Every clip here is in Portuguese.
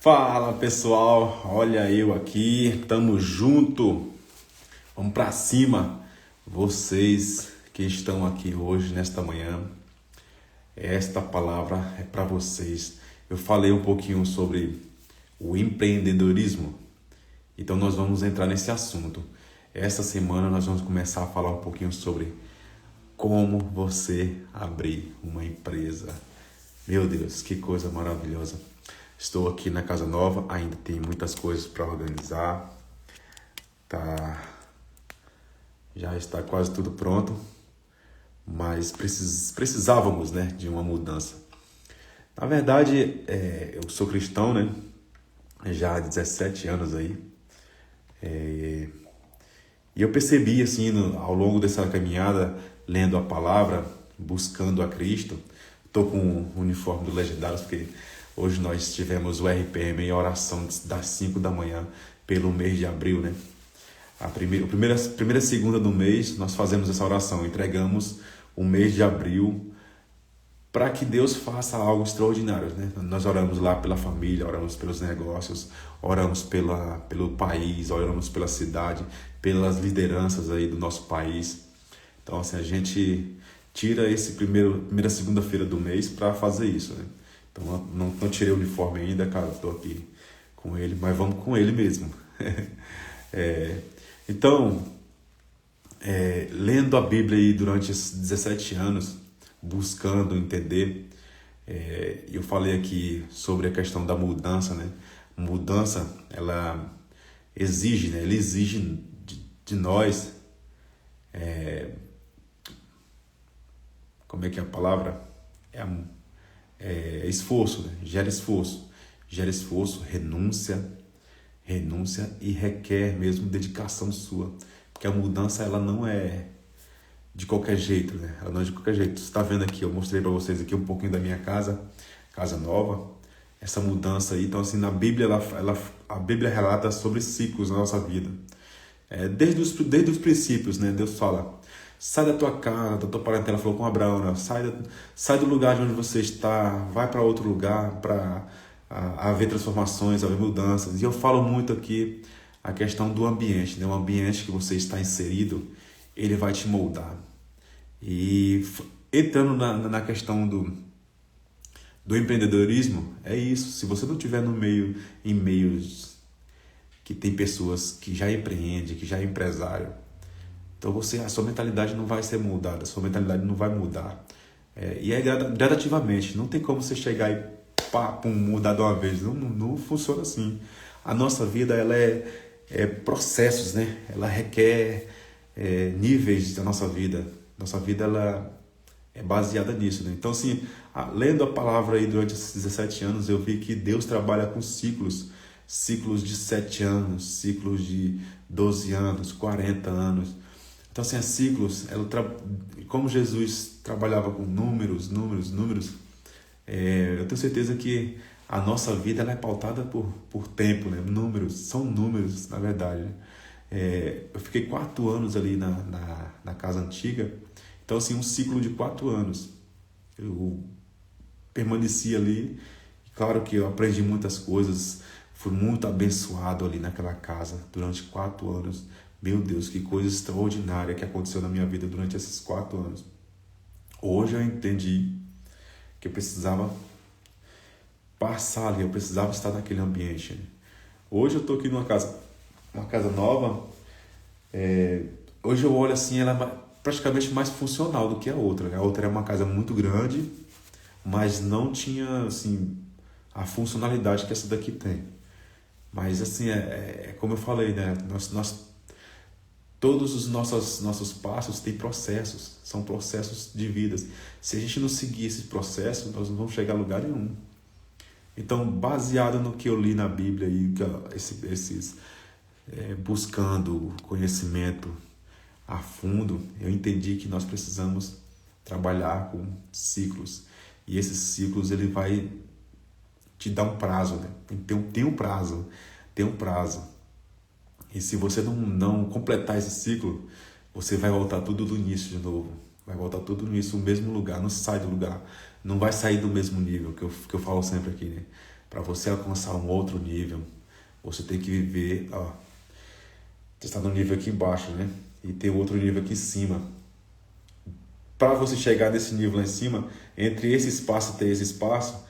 Fala pessoal, olha eu aqui, tamo junto, vamos pra cima. Vocês que estão aqui hoje, nesta manhã, esta palavra é para vocês. Eu falei um pouquinho sobre o empreendedorismo, então nós vamos entrar nesse assunto. Esta semana nós vamos começar a falar um pouquinho sobre como você abrir uma empresa. Meu Deus, que coisa maravilhosa. Estou aqui na casa nova, ainda tem muitas coisas para organizar. Já está quase tudo pronto, mas precisávamos, né, de uma mudança. Na verdade, eu sou cristão, né, já há 17 anos aí. E eu percebi, assim, ao longo dessa caminhada, lendo a palavra, buscando a Cristo. Estou com o uniforme do Legendários, porque hoje nós tivemos o RPM em oração das 5 da manhã pelo mês de abril, né? A primeira segunda do mês nós fazemos essa oração, entregamos o mês de abril para que Deus faça algo extraordinário, né? Nós oramos lá pela família, oramos pelos negócios, oramos pelo país, oramos pela cidade, pelas lideranças aí do nosso país. Então, assim, a gente tira esse primeira segunda-feira do mês para fazer isso, né? Então, não tirei o uniforme ainda, cara, estou aqui com ele, mas vamos com ele mesmo. Então, lendo a Bíblia aí durante esses 17 anos, buscando entender, eu falei aqui sobre a questão da mudança, né? Mudança, ela exige, né? Ela exige de nós, como é que é a palavra? Esforço, né? Gera esforço, renúncia e requer mesmo dedicação sua, porque a mudança ela não é de qualquer jeito, né? Ela não é de qualquer jeito. Você está vendo aqui, eu mostrei para vocês aqui um pouquinho da minha casa nova, essa mudança aí. Então, assim, na Bíblia a Bíblia relata sobre ciclos na nossa vida, desde os princípios, né? Deus fala: sai da tua casa, da tua parentela, falou com Abraão, né? Sai do lugar de onde você está, vai para outro lugar para haver transformações, haver mudanças. E eu falo muito aqui a questão do ambiente, né? O ambiente que você está inserido, ele vai te moldar. E entrando na questão do empreendedorismo, é isso. Se você não estiver em meios que tem pessoas que já empreendem, que já é empresário, então a sua mentalidade não vai ser moldada, a sua mentalidade não vai mudar. E é gradativamente, não tem como você chegar e mudar de uma vez. Não funciona assim. A nossa vida ela é processos, né? Ela requer níveis da nossa vida. Nossa vida ela é baseada nisso, né? Então, assim, lendo a palavra aí durante esses 17 anos, eu vi que Deus trabalha com ciclos de 7 anos, ciclos de 12 anos, 40 anos. Então, assim, ciclos, como Jesus trabalhava com números, eu tenho certeza que a nossa vida ela é pautada por tempo, né? São números, na verdade. Eu fiquei 4 anos ali na casa antiga, então, assim, um ciclo de 4 anos. Eu permaneci ali, claro que eu aprendi muitas coisas, fui muito abençoado ali naquela casa durante 4 anos. Meu Deus, que coisa extraordinária que aconteceu na minha vida durante esses 4 anos. Hoje eu entendi que eu precisava passar ali, eu precisava estar naquele ambiente. Hoje eu estou aqui uma casa nova. Hoje eu olho assim, ela é praticamente mais funcional do que a outra, né? A outra era uma casa muito grande, mas não tinha assim a funcionalidade que essa daqui tem. Mas assim, como eu falei, né? Todos os nossos passos têm processos, são processos de vida. Se a gente não seguir esses processos, nós não vamos chegar a lugar nenhum. Então, baseado no que eu li na Bíblia e buscando conhecimento a fundo, eu entendi que nós precisamos trabalhar com ciclos. E esses ciclos ele vai te dar um prazo, né? Tem um prazo. E se você não completar esse ciclo, você vai voltar tudo do início de novo. Vai voltar tudo no início, no mesmo lugar, não sai do lugar. Não vai sair do mesmo nível, que eu falo sempre aqui, né? Para você alcançar um outro nível, você tem que viver, ó, você está no nível aqui embaixo, né? E tem outro nível aqui em cima. Para você chegar nesse nível lá em cima, entre esse espaço até esse espaço,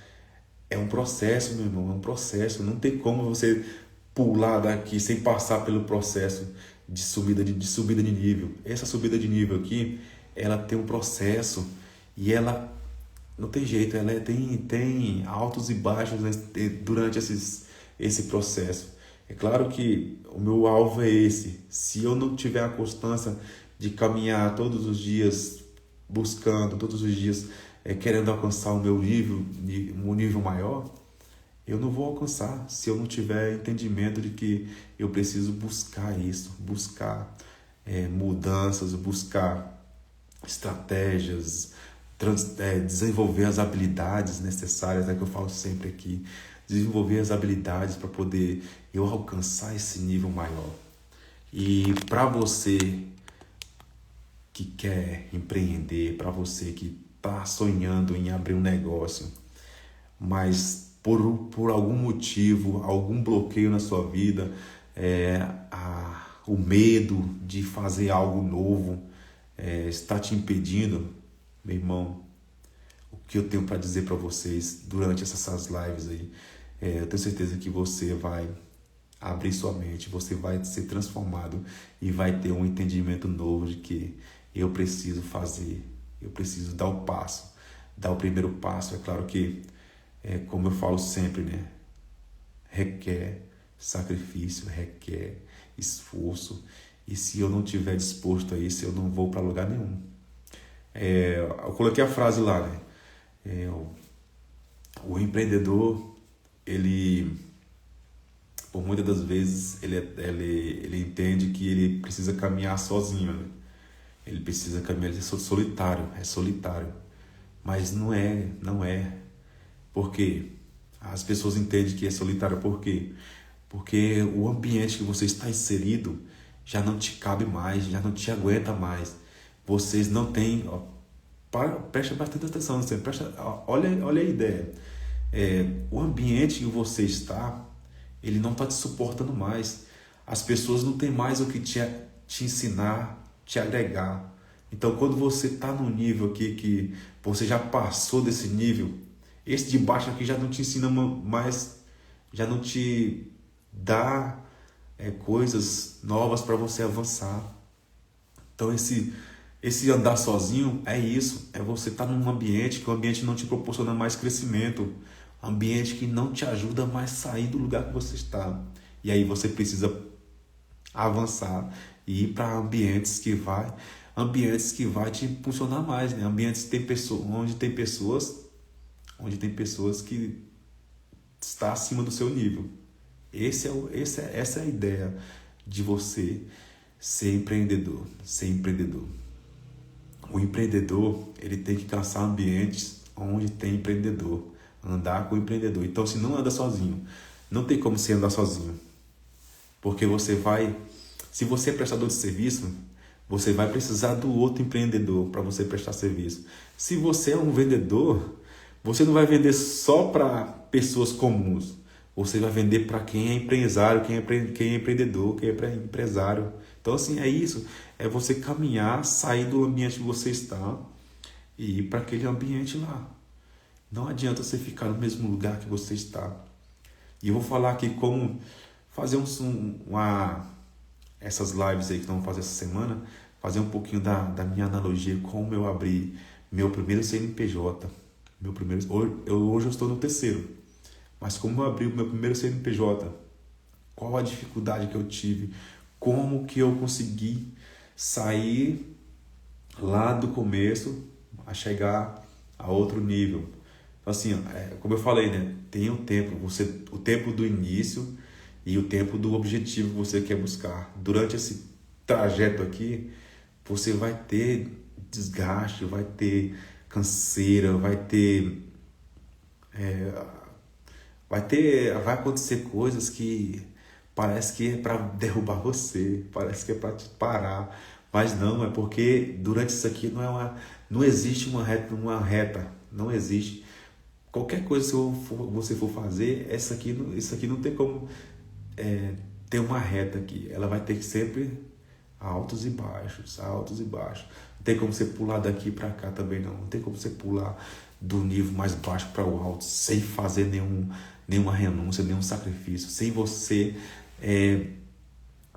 é um processo, meu irmão, é um processo. Não tem como você pular daqui sem passar pelo processo de subida de nível. Essa subida de nível aqui, ela tem um processo e ela não tem jeito, ela tem altos e baixos, né, durante esse processo. É claro que o meu alvo é esse. Se eu não tiver a constância de caminhar todos os dias, buscando todos os dias, querendo alcançar o meu nível, um nível maior, eu não vou alcançar se eu não tiver entendimento de que eu preciso buscar isso, buscar mudanças, buscar estratégias, desenvolver as habilidades necessárias, que eu falo sempre aqui, desenvolver as habilidades para poder eu alcançar esse nível maior. E para você que quer empreender, para você que está sonhando em abrir um negócio, mas por algum motivo, algum bloqueio na sua vida, o medo de fazer algo novo está te impedindo, meu irmão, o que eu tenho para dizer para vocês durante essas lives aí, eu tenho certeza que você vai abrir sua mente, você vai ser transformado e vai ter um entendimento novo de que eu preciso fazer, eu preciso dar o passo, dar o primeiro passo. É claro que, como eu falo sempre, né, requer sacrifício, requer esforço, e se eu não estiver disposto a isso, eu não vou para lugar nenhum. Eu coloquei a frase lá, né? O empreendedor, ele, por muitas das vezes, ele entende que ele precisa caminhar sozinho, né? Ele precisa caminhar, ele é solitário. Mas não é. Por quê? As pessoas entendem que é solitário. Por quê? Porque o ambiente que você está inserido já não te cabe mais, já não te aguenta mais. Vocês não têm... Presta bastante atenção, olha a ideia. O ambiente que você está, ele não está te suportando mais. As pessoas não têm mais o que te ensinar, te agregar. Então, quando você está no nível aqui que você já passou desse nível, esse de baixo aqui já não te ensina mais, já não te dá coisas novas para você avançar. Então, esse andar sozinho é isso, é você estar num ambiente que o ambiente não te proporciona mais crescimento, um ambiente que não te ajuda mais a sair do lugar que você está. E aí você precisa avançar e ir para ambientes que vai te impulsionar mais, né? Ambientes que onde tem pessoas que está acima do seu nível. Essa é a ideia de você ser empreendedor. O empreendedor, ele tem que caçar ambientes onde tem empreendedor, andar com o empreendedor. Então, se não anda sozinho, não tem como você andar sozinho. Porque se você é prestador de serviço, você vai precisar do outro empreendedor para você prestar serviço. Se você é um vendedor, você não vai vender só para pessoas comuns. Você vai vender para quem é empresário, quem é empreendedor, quem é empresário. Então, assim, é isso. É você caminhar, sair do ambiente que você está e ir para aquele ambiente lá. Não adianta você ficar no mesmo lugar que você está. E eu vou falar aqui como fazer essas lives aí que vamos fazer essa semana, fazer um pouquinho da minha analogia, como eu abri meu primeiro CNPJ. Hoje eu estou no terceiro. Mas como eu abri o meu primeiro CNPJ, qual a dificuldade que eu tive, como que eu consegui sair lá do começo a chegar a outro nível. Então, assim, como eu falei, né? Tem um tempo, o tempo do início e o tempo do objetivo que você quer buscar. Durante esse trajeto aqui, você vai ter desgaste, vai ter canseira, vai acontecer coisas que parece que é para derrubar você, parece que é para te parar, mas não, é porque durante isso aqui não existe uma reta, não existe. Qualquer coisa que você for fazer, isso aqui não tem como ter uma reta aqui. Ela vai ter que sempre altos e baixos, altos e baixos. Não tem como você pular daqui para cá também não. Não tem como você pular do nível mais baixo para o alto sem fazer nenhuma renúncia, nenhum sacrifício, sem você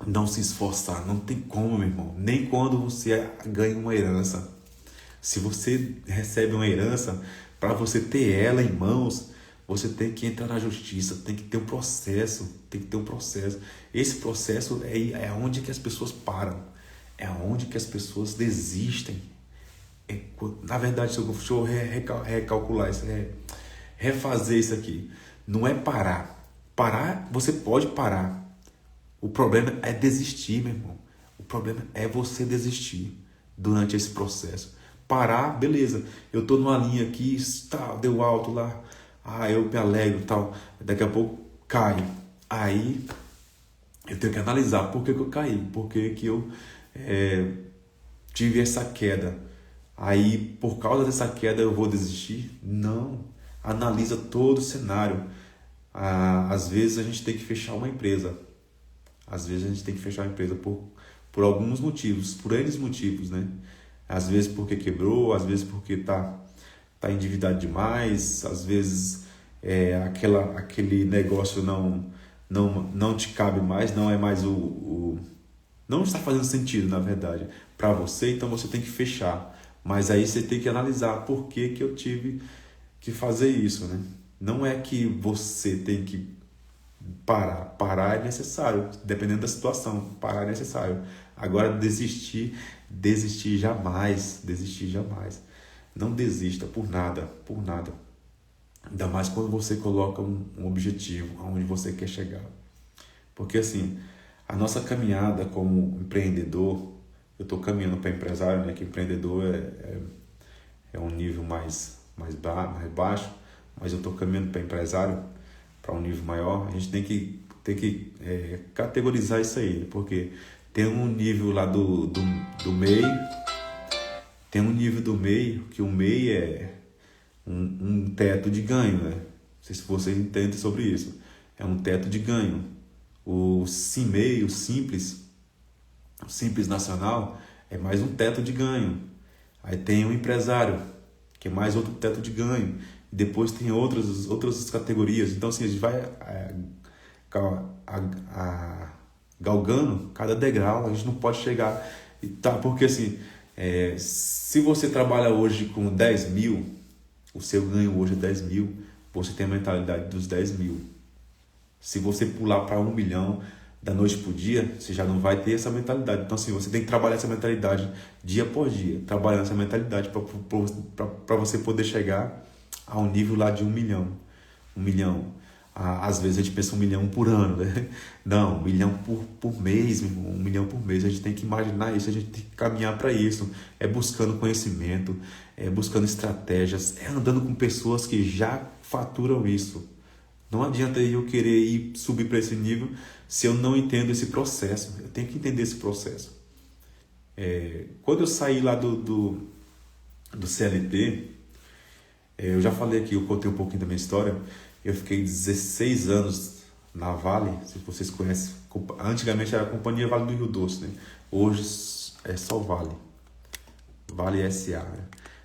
não se esforçar. Não tem como, meu irmão. Nem quando você ganha uma herança. Se você recebe uma herança, para você ter ela em mãos, você tem que entrar na justiça, tem que ter um processo, tem que ter um processo. Esse processo é onde que as pessoas param, é onde que as pessoas desistem. Na verdade, deixa eu recalcular isso, refazer isso aqui. Não é parar. Parar, você pode parar. O problema é desistir, meu irmão. O problema é você desistir durante esse processo. Parar, beleza. Eu tô numa linha aqui, tá, deu alto lá. Eu me alegro e tal. Daqui a pouco cai. Aí eu tenho que analisar por que eu caí, por que eu tive essa queda. Aí, por causa dessa queda, eu vou desistir? Não. Analisa todo o cenário. Às vezes a gente tem que fechar uma empresa. Às vezes a gente tem que fechar uma empresa por alguns motivos, por N motivos, né? Às vezes porque quebrou, às vezes porque tá endividado demais, às vezes aquele negócio não te cabe mais, não é mais não está fazendo sentido, na verdade, para você, então você tem que fechar. Mas aí você tem que analisar por que eu tive que fazer isso, né? Não é que você tem que parar. Parar é necessário, dependendo da situação. Parar é necessário. Agora, desistir jamais. Desistir jamais. Não desista por nada, por nada. Ainda mais quando você coloca um objetivo, aonde você quer chegar. Porque assim, a nossa caminhada como empreendedor, eu estou caminhando para empresário, né? Que empreendedor é um nível mais baixo, mas eu estou caminhando para empresário, para um nível maior. A gente tem que categorizar isso aí, porque tem um nível lá do meio, tem um nível do meio, que o meio é um teto de ganho, né? Não sei se você entende sobre isso. É um teto de ganho. O CIMEI, o Simples Nacional, é mais um teto de ganho. Aí tem o empresário, que é mais outro teto de ganho. E depois tem outras categorias. Então, assim, a gente vai galgando cada degrau. A gente não pode chegar... Porque, assim, se você trabalha hoje com 10 mil, o seu ganho hoje é 10 mil, você tem a mentalidade dos 10 mil. Se você pular para 1 milhão da noite para o dia, você já não vai ter essa mentalidade. Então, assim, você tem que trabalhar essa mentalidade dia por dia. Trabalhar essa mentalidade para você poder chegar a um nível lá de 1 milhão. 1 milhão. Às vezes a gente pensa 1 milhão por ano, né? Não, 1 milhão por mês, meu irmão. 1 milhão por mês. A gente tem que imaginar isso, a gente tem que caminhar para isso. É buscando conhecimento, é buscando estratégias, é andando com pessoas que já faturam isso. Não adianta eu querer subir para esse nível se eu não entendo esse processo. Eu tenho que entender esse processo. Quando eu saí lá do CLT, eu já falei aqui, eu contei um pouquinho da minha história. Eu fiquei 16 anos na Vale, se vocês conhecem. Antigamente era a Companhia Vale do Rio Doce, né? Hoje é só Vale. Vale S.A., né?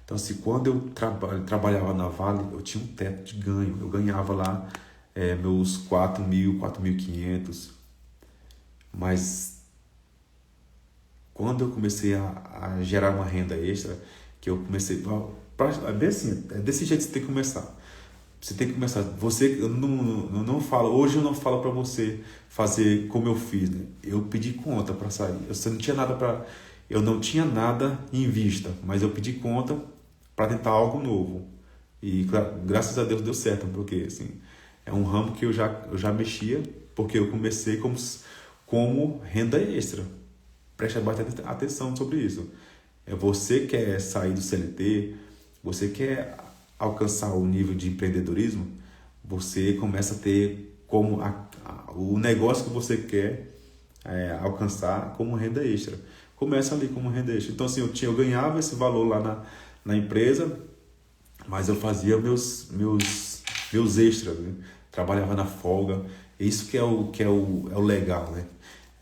Então, assim, quando eu trabalhava na Vale, eu tinha um teto de ganho. Eu ganhava lá meus 4.000, 4.500. Mas quando eu comecei a gerar uma renda extra, que eu comecei... desse jeito você tem que começar. Você tem que começar. Eu não falo, hoje eu não falo para você fazer como eu fiz, né? Eu pedi conta para sair. Eu não tinha nada em vista, mas eu pedi conta para tentar algo novo. E graças a Deus deu certo, porque assim, é um ramo que eu já mexia, porque eu comecei como renda extra. Preste bastante atenção sobre isso. Você quer sair do CLT, você quer alcançar o nível de empreendedorismo, você começa a ter como o negócio que você quer alcançar como renda extra. Começa ali como renda extra. Então, assim, eu ganhava esse valor lá na empresa, mas eu fazia meus extras, né? Trabalhava na folga. Isso que é o legal, né?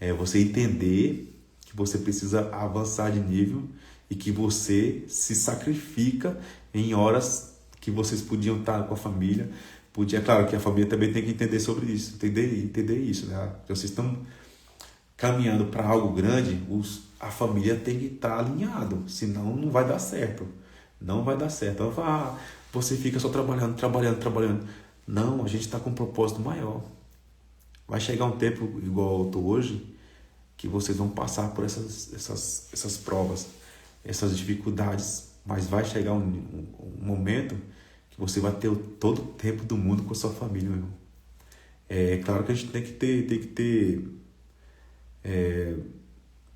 É você entender que você precisa avançar de nível e que você se sacrifica em horas que vocês podiam estar com a família. Podia, claro que a família também tem que entender sobre isso, entender isso, né? Vocês estão caminhando para algo grande, a família tem que estar alinhado, senão não vai dar certo. Não vai dar certo. Então, você fica só trabalhando. Não, a gente está com um propósito maior. Vai chegar um tempo, igual eu estou hoje, que vocês vão passar por essas provas, essas dificuldades, mas vai chegar um momento que você vai ter todo o tempo do mundo com a sua família, meu irmão. É claro que a gente tem que ter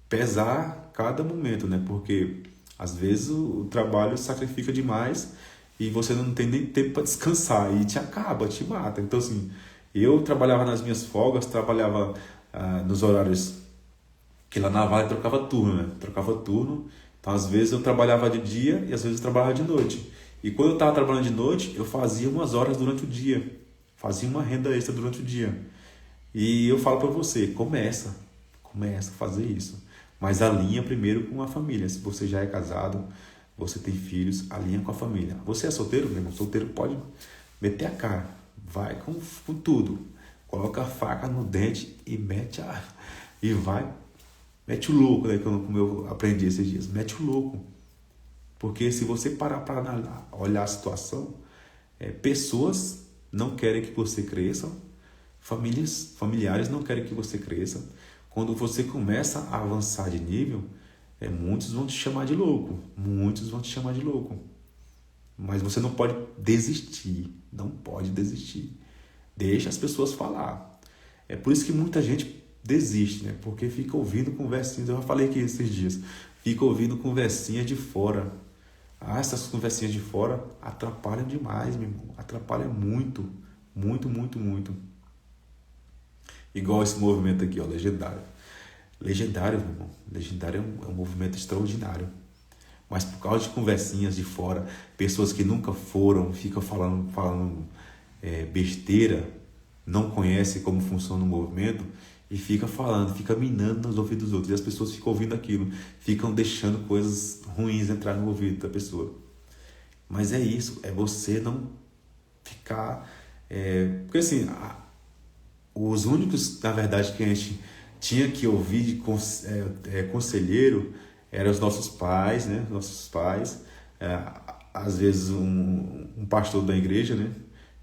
pesar cada momento, né? Porque às vezes o trabalho sacrifica demais e você não tem nem tempo para descansar e te mata. Então, assim, eu trabalhava nas minhas folgas, trabalhava nos horários que lá na Vale trocava turno, né? Trocava turno. Então, às vezes eu trabalhava de dia e às vezes eu trabalhava de noite. E quando eu estava trabalhando de noite, eu fazia umas horas durante o dia. Fazia uma renda extra durante o dia. E eu falo para você, começa a fazer isso. Mas alinha primeiro com a família. Se você já é casado, você tem filhos, alinha com a família. Você é solteiro, meu irmão? Solteiro pode meter a cara. Vai com tudo. Coloca a faca no dente e mete o louco, né? Como eu aprendi esses dias. Mete o louco. Porque se você parar para olhar a situação, pessoas não querem que você cresça, familiares não querem que você cresça. Quando você começa a avançar de nível, muitos vão te chamar de louco. Muitos vão te chamar de louco. Mas você não pode desistir. Não pode desistir. Deixa as pessoas falar. É por isso que muita gente desiste, né? Porque fica ouvindo conversinhas. Eu já falei aqui esses dias. Fica ouvindo conversinhas de fora. Essas conversinhas de fora atrapalham demais, meu irmão. Atrapalham muito. Muito, muito, muito. Igual esse movimento aqui, ó, Legendário. Legendário, meu irmão. Legendário é um movimento extraordinário. Mas por causa de conversinhas de fora, pessoas que nunca foram, ficam falando besteira, não conhecem como funciona o movimento e fica minando nos ouvidos dos outros. E as pessoas ficam ouvindo aquilo, ficam deixando coisas ruins entrar no ouvido da pessoa. Mas é isso, é você não ficar... porque assim... Os únicos, na verdade, que a gente tinha que ouvir de conselheiro eram os nossos pais, né? Nossos pais. Às vezes um pastor da igreja, né?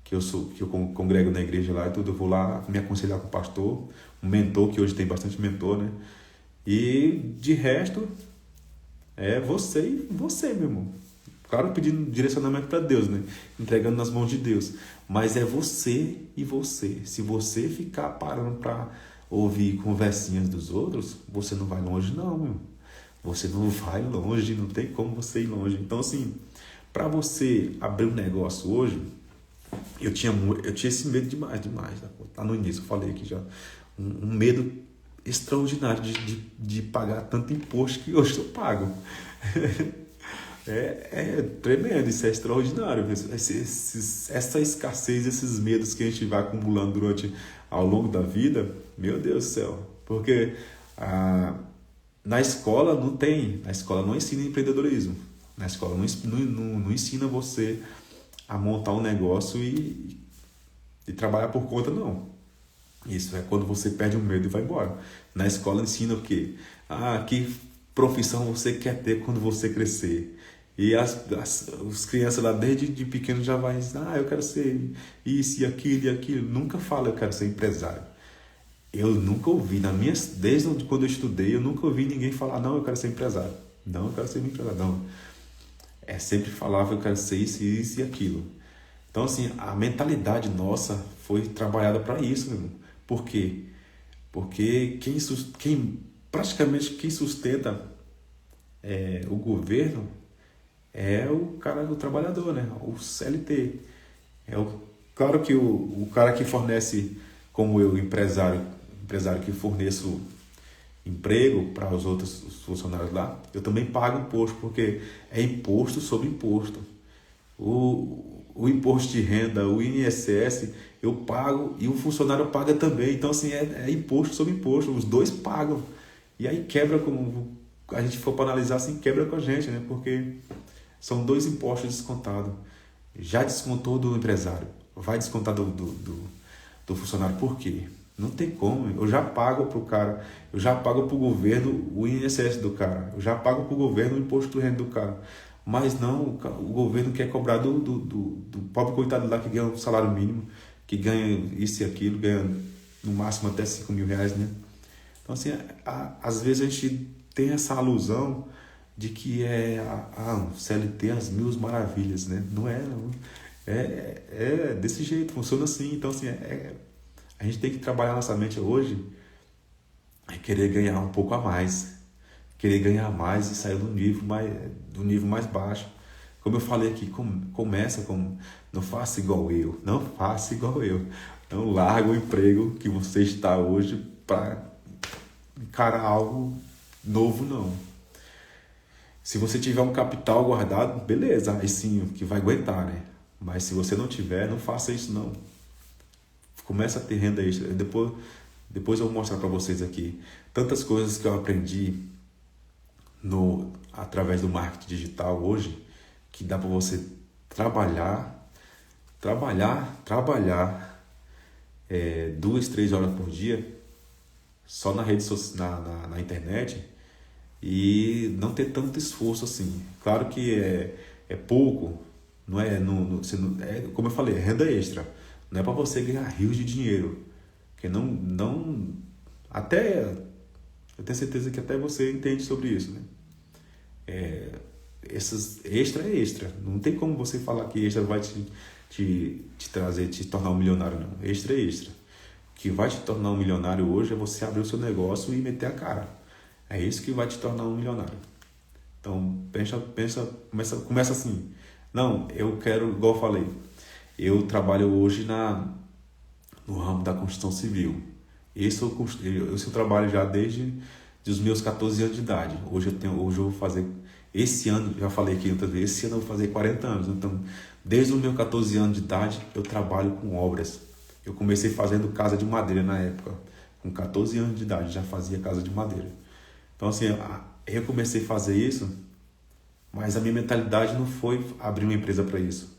Que eu congrego na igreja lá e tudo, eu vou lá me aconselhar com o pastor, um mentor, que hoje tem bastante mentor, né? E de resto, é você e você, meu irmão. Claro, pedindo direcionamento para Deus, né? Entregando nas mãos de Deus. Mas é você e você. Se você ficar parando para ouvir conversinhas dos outros, você não vai longe, não, meu. Você não vai longe, não tem como você ir longe. Então, assim, para você abrir um negócio hoje, eu tinha esse medo demais. Lá no início eu falei aqui já. Um medo extraordinário de pagar tanto imposto que hoje eu pago. É tremendo, isso é extraordinário. Essa escassez, esses medos que a gente vai acumulando ao longo da vida, meu Deus do céu. Porque na escola não ensina empreendedorismo. Na escola não ensina você a montar um negócio e trabalhar por conta, não. Isso é quando você perde o medo e vai embora. Na escola ensina o quê? Que profissão você quer ter quando você crescer. E as crianças lá desde de pequeno já vai ensinar, eu quero ser isso e aquilo. Nunca fala, eu quero ser empresário. Eu nunca ouvi, desde quando eu estudei, eu nunca ouvi ninguém falar, não, eu quero ser empresário. Não, eu quero ser empresário, não. Sempre falava, eu quero ser isso e aquilo. Então, assim, a mentalidade nossa foi trabalhada para isso, meu irmão. Por quê? Porque praticamente quem sustenta o governo é o cara do trabalhador, né? O CLT. Claro que o cara que fornece, como eu, empresário que forneço emprego para os funcionários lá, eu também pago imposto, porque é imposto sobre imposto. o imposto de renda, o INSS, eu pago e o funcionário paga também. Então, assim, é imposto sobre imposto, os dois pagam. E aí quebra, como a gente for para analisar assim, quebra com a gente, né? Porque são dois impostos descontados. Já descontou do empresário, vai descontar do funcionário. Por quê? Não tem como. Eu já pago para o cara, eu já pago para o governo o INSS do cara, eu já pago para o governo o imposto de renda do cara. Mas não, o governo quer cobrar do pobre coitado lá que ganha um salário mínimo, que ganha isso e aquilo, ganha no máximo até 5 mil reais, né? Então, assim, às vezes a gente tem essa alusão de que CLT as mil maravilhas, né? Não é, não. É desse jeito, funciona assim. Então, assim, a gente tem que trabalhar nossa mente hoje e querer ganhar um pouco a mais. Querer ganhar mais e sair do nível mais baixo. Como eu falei aqui, começa com... Não faça igual eu. Não faça igual eu. Não larga o emprego que você está hoje para encarar algo novo, não. Se você tiver um capital guardado, beleza, aí sim, que vai aguentar, né? Mas se você não tiver, não faça isso, não. Começa a ter renda extra. Depois eu vou mostrar para vocês aqui tantas coisas que eu aprendi através do marketing digital hoje, que dá para você trabalhar 2, 3 horas por dia só na rede social, na internet, e não ter tanto esforço assim. Claro que é pouco, não é, como eu falei, é renda extra. Não é para você ganhar rios de dinheiro, porque não até eu tenho certeza que até você entende sobre isso, né? Esses extra é extra. Não tem como você falar que extra vai te tornar um milionário, não. Extra é extra. O que vai te tornar um milionário hoje é você abrir o seu negócio e meter a cara. É isso que vai te tornar um milionário. Então, começa assim. Não, eu quero, igual eu falei, eu trabalho hoje no ramo da construção civil. Esse eu trabalho já desde os meus 14 anos de idade. Hoje eu vou fazer, esse ano, já falei aqui outras vezes, esse ano eu vou fazer 40 anos. Então, desde os meus 14 anos de idade, eu trabalho com obras. Eu comecei fazendo casa de madeira na época. Com 14 anos de idade, já fazia casa de madeira. Então, assim, eu comecei a fazer isso, mas a minha mentalidade não foi abrir uma empresa para isso.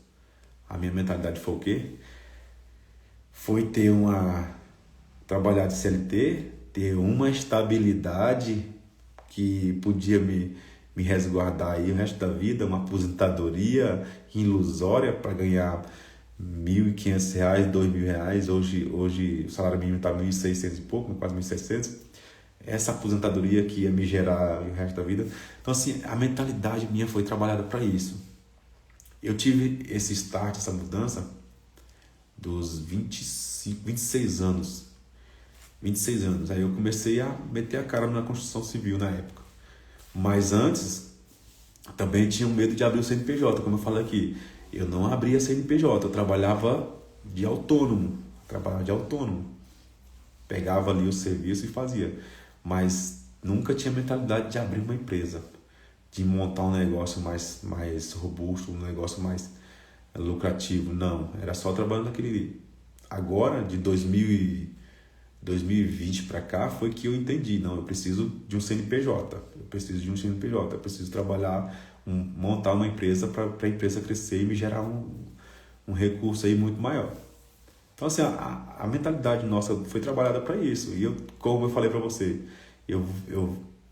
A minha mentalidade foi o quê? Foi trabalhar de CLT, ter uma estabilidade que podia me resguardar aí o resto da vida, uma aposentadoria ilusória para ganhar R$1.500, R$2.000. Hoje o salário mínimo está R$1.600 e pouco, quase R$1.600. Essa aposentadoria que ia me gerar o resto da vida. Então, assim, a mentalidade minha foi trabalhada para isso. Eu tive esse start, essa mudança dos 26 anos. 26 anos. Aí eu comecei a meter a cara na construção civil na época. Mas antes, também tinha um medo de abrir o CNPJ, como eu falei aqui. Eu não abria CNPJ, eu trabalhava de autônomo. Pegava ali o serviço e fazia. Mas nunca tinha mentalidade de abrir uma empresa, de montar um negócio mais robusto, um negócio mais lucrativo. Não, era só trabalhando naquele... Agora, de 2020 para cá, foi que eu entendi. Não, eu preciso de um CNPJ. Eu preciso trabalhar, montar uma empresa para a empresa crescer e me gerar um recurso aí muito maior. Então, assim, a mentalidade nossa foi trabalhada para isso. E como eu falei para você, eu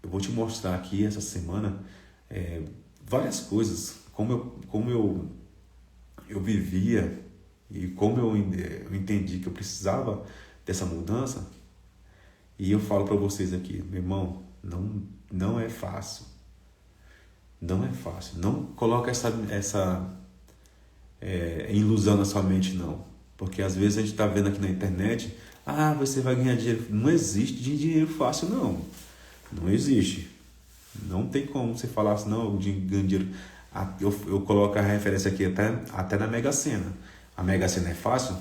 vou te mostrar aqui essa semana várias coisas, como eu vivia e como eu entendi que eu precisava dessa mudança. E eu falo para vocês aqui, meu irmão, não é fácil. Não é fácil. Não coloca essa ilusão na sua mente, não. Porque às vezes a gente está vendo aqui na internet, você vai ganhar dinheiro. Não existe dinheiro fácil, não. Não existe. Não tem como você falar assim, não, eu ganho dinheiro. Eu coloco a referência aqui até na Mega Sena. A Mega Sena é fácil?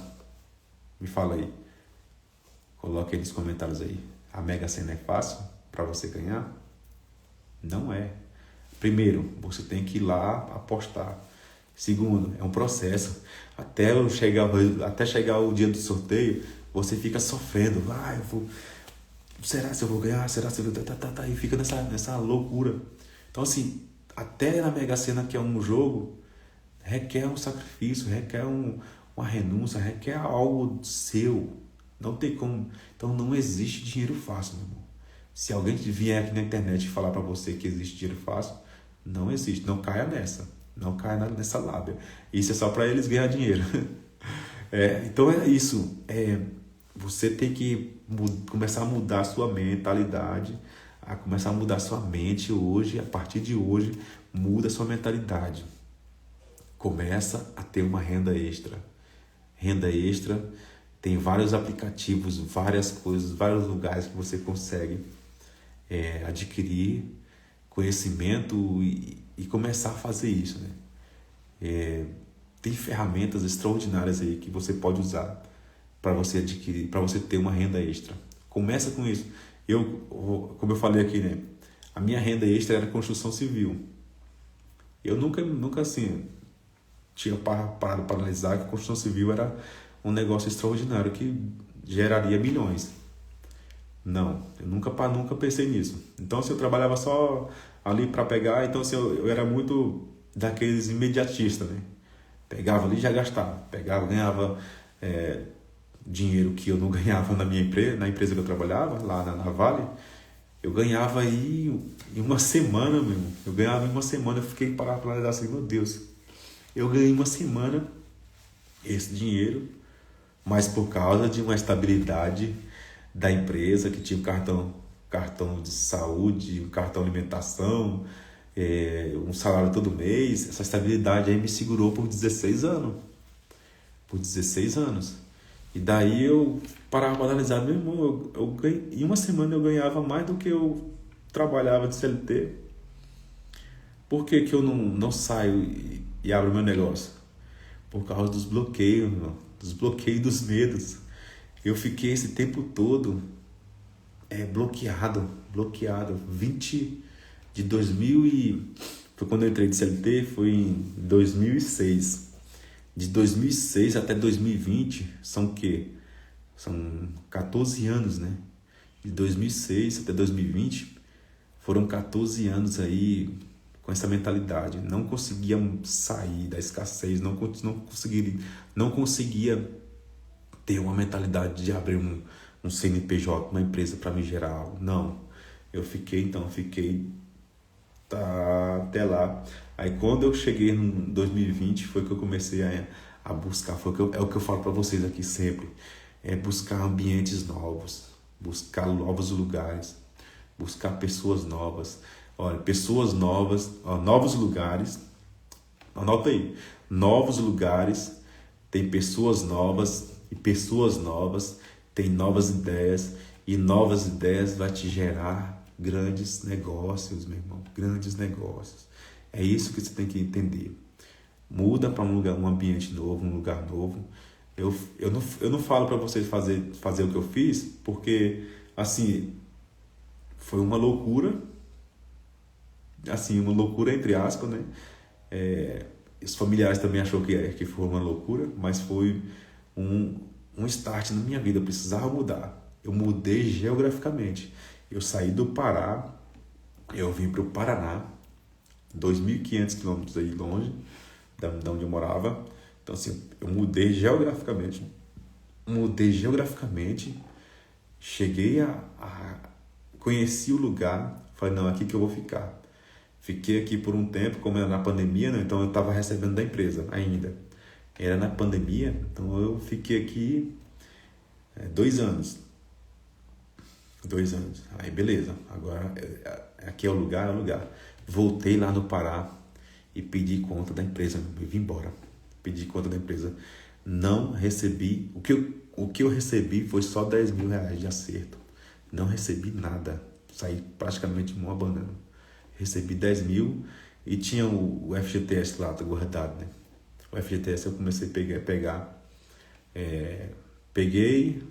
Me fala aí. Coloque aí nos comentários aí. A Mega Sena é fácil para você ganhar? Não é. Primeiro, você tem que ir lá apostar. Segundo, é um processo. Até chegar o dia do sorteio, você fica sofrendo. Será se eu vou ganhar? Será se eu vou... E fica nessa loucura. Então, assim, até na Mega Sena, que é um jogo, requer um sacrifício, requer uma renúncia, requer algo seu. Não tem como. Então, não existe dinheiro fácil, meu irmão. Se alguém vier aqui na internet e falar para você que existe dinheiro fácil, não existe. Não caia nessa. Não caia nessa lábia. Isso é só para eles ganhar dinheiro. Então é isso. Você tem que começar a mudar a sua mentalidade, a começar a mudar a sua mente hoje. A partir de hoje, muda a sua mentalidade. Começa a ter uma renda extra. Renda extra, tem vários aplicativos, várias coisas, vários lugares que você consegue adquirir conhecimento e começar a fazer isso, né? Tem ferramentas extraordinárias aí que você pode usar para você adquirir, para você ter uma renda extra. Começa com isso. Como eu falei aqui, né? A minha renda extra era construção civil. Eu nunca assim, tinha parado para analisar que a construção civil era um negócio extraordinário que geraria milhões. Não, eu nunca pensei nisso. Então, se eu trabalhava só ali para pegar, então assim, eu era muito daqueles imediatistas, né? Pegava ali e já gastava. Pegava, ganhava dinheiro que eu não ganhava na minha empresa, na empresa que eu trabalhava, lá na Vale. Eu ganhava aí em uma semana, meu irmão. Eu ganhava em uma semana, eu fiquei parado para analisar assim, meu Deus. Eu ganhei em uma semana esse dinheiro, mas por causa de uma estabilidade da empresa, que tinha um cartão de saúde, um cartão de alimentação, um salário todo mês, essa estabilidade aí me segurou por 16 anos. Por 16 anos. E daí eu parava para analisar, meu irmão, em uma semana eu ganhava mais do que eu trabalhava de CLT. Por que eu não saio e abro meu negócio? Por causa dos bloqueios, irmão, dos bloqueios, dos medos. Eu fiquei esse tempo todo bloqueado. 2000 foi quando eu entrei de CLT, foi em 2006. De 2006 até 2020 são o quê? São 14 anos, né? De 2006 até 2020 foram 14 anos aí com essa mentalidade. Não conseguia sair da escassez, não conseguia ter uma mentalidade de abrir um CNPJ, uma empresa para me gerar algo. Não. Eu fiquei até lá. Aí quando eu cheguei em 2020 foi que eu comecei a buscar, é o que eu falo para vocês aqui sempre, buscar ambientes novos, buscar novos lugares, buscar pessoas novas. Olha, pessoas novas, novos lugares, anota aí, novos lugares, tem pessoas novas, e pessoas novas têm novas ideias, e novas ideias vai te gerar grandes negócios, meu irmão, grandes negócios. É isso que você tem que entender. Muda para um ambiente novo, um lugar novo. Eu não falo para vocês fazer o que eu fiz, porque, assim, foi uma loucura, assim, uma loucura entre aspas, né? Os familiares também achou que foi uma loucura, mas foi um start na minha vida. Eu precisava mudar. Eu mudei geograficamente. Eu saí do Pará, eu vim para o Paraná, 2.500 quilômetros aí longe de onde eu morava. Então, assim, eu mudei geograficamente. Cheguei conheci o lugar, falei, não, aqui que eu vou ficar. Fiquei aqui por um tempo, como era na pandemia, né? Então eu estava recebendo da empresa ainda. Era na pandemia, então eu fiquei aqui 2 anos. 2 anos. Aí beleza, agora aqui é o lugar, Voltei lá no Pará e pedi conta da empresa, eu vim embora. Pedi conta da empresa. Não recebi, o que eu recebi foi só 10 mil reais de acerto. Não recebi nada, saí praticamente uma banana. Recebi 10 mil e tinha o FGTS lá guardado, né? O FGTS eu comecei a pegar. Peguei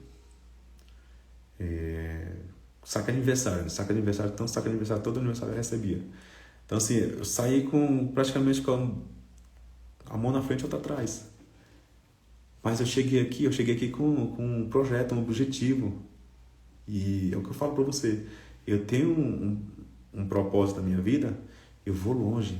saque aniversário, né? Saque aniversário, todo aniversário eu recebia. Então assim, eu saí praticamente com a mão na frente e outra atrás. Mas eu cheguei aqui com um projeto, um objetivo. E é o que eu falo para você. Eu tenho um propósito na minha vida, eu vou longe.